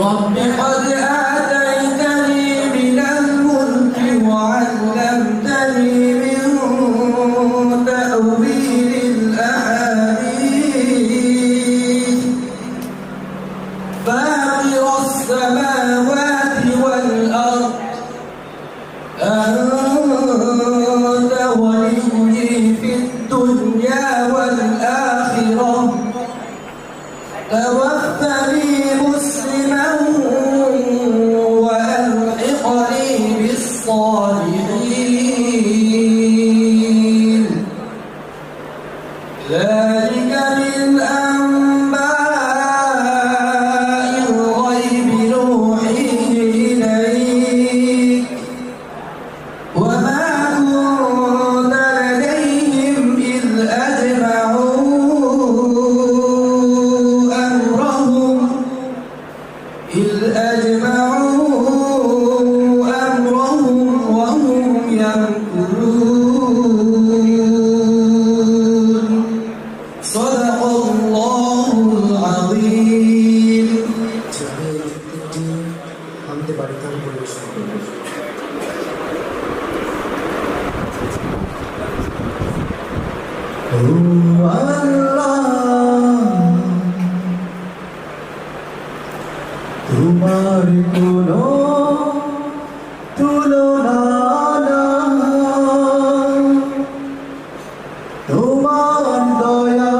رب قد آتيتني من الملك وعلمتني من تأويل الأحاديث فاطر السماوات والأرض أنت ولي في الدنيا والآخرة توفني مسلما وألحقني بالصالحين ذلك من أنباء الغيب نوحيه إليك وما كنت لديهم إذ أجمعوا أمرهم وهم يمكرون صدق الله العظيم. তোমার কোনো তুলনা নাই, তোমার দয়া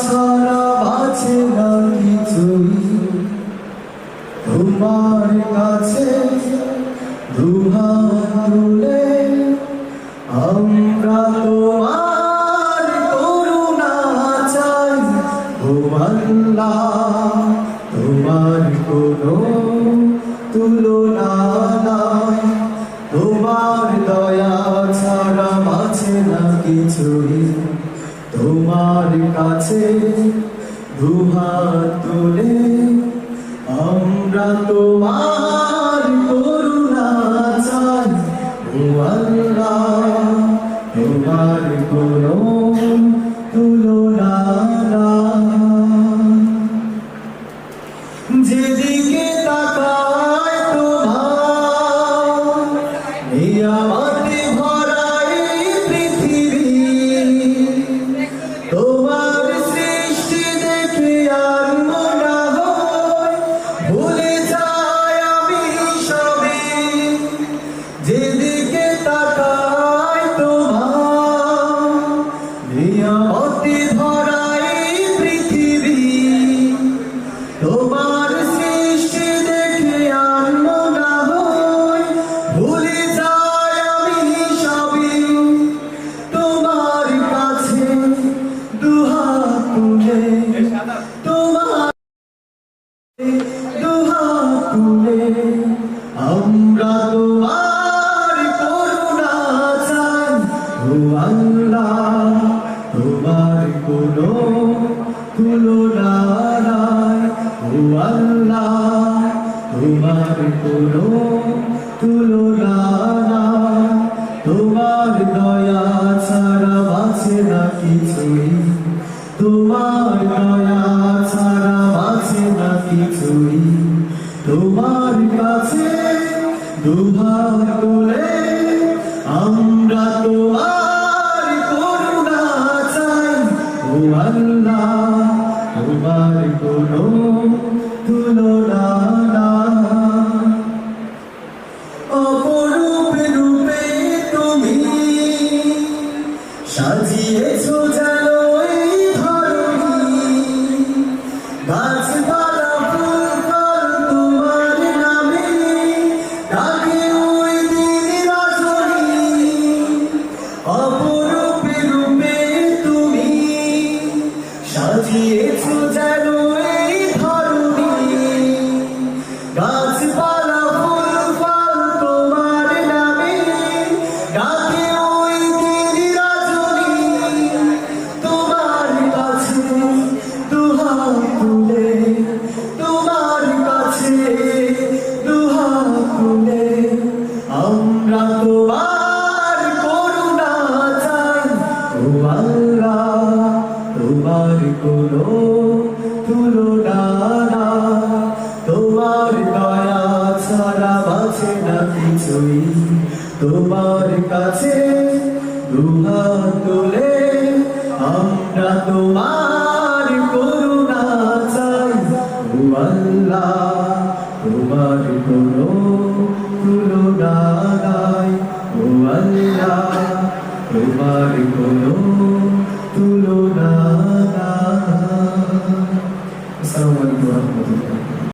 ছাড়া বাঁচে না কিছুই, তোমার কাছে দুহাত তুলে আমরা তোমার করুণা চাই। ও আল্লাহ তোমার কোনো তুলনা নাই, তোমার দয়া ছাড়া বাঁচে না কিছুই, তোমার কাছে দুহাত তুলে আমরা তোমার করুণা চাই। ও আল্লাহ তোমার কোনো তুলনা নাই। যেদিকে তাকায় তোমার নিয়ামতে ভরা এই পৃথিবী, তোমার সৃষ্টি দেখে আর মনে হয় ভুলে যায় আমি সবে। যেদিকে তাকায় তোমার নিয়ামতে ভরা এই পৃথিবী, তোমার সৃষ্টি দেখে আর মনে হয় ভুলে যায় আমি সবই। তোমার কাছে দুহাত তুলে, তোমার দুহাত তুলে আমরা তোমার করুণা চাই। ও আল্লাহ তোমার কোনো তুলনা নাই, ও আল্লাহ তোমার কোনো তুলনা নাই। তোমার দয়া ছাড়া বাঁচে না কিছুই, তোমার দয়া ছাড়া বাঁচে না কিছুই, তোমার কাছে দুহাত তুলে আমরা তোমার করুণা চাই। ও আল্লাহ তোমার কোনো তুলনা নাই। অপরূপ রূপে তুমি সাজিয়েছো যেন এই ধরণী, গাছপালা ফুল ফল তোমার নামে ডাকে ওই দিন রজনী। অপরূপ রূপে তুমি সাজিয়েছো যেন এই ধরণী, গাছপালা ফুল ফল তোমার নামে ডাকে ওই দিন রজনী। তোমার কাছে দুহাত তুলে, তোমার কাছে দুহাত তুলে আমরা তোমার করুণা চাই। ও আল্লাহ তোমার কোনো কিছুই তোমার কাছে দুহাত তুলে আমরা তোমার করুণা চাই ও আল্লাহ তোমার কোনো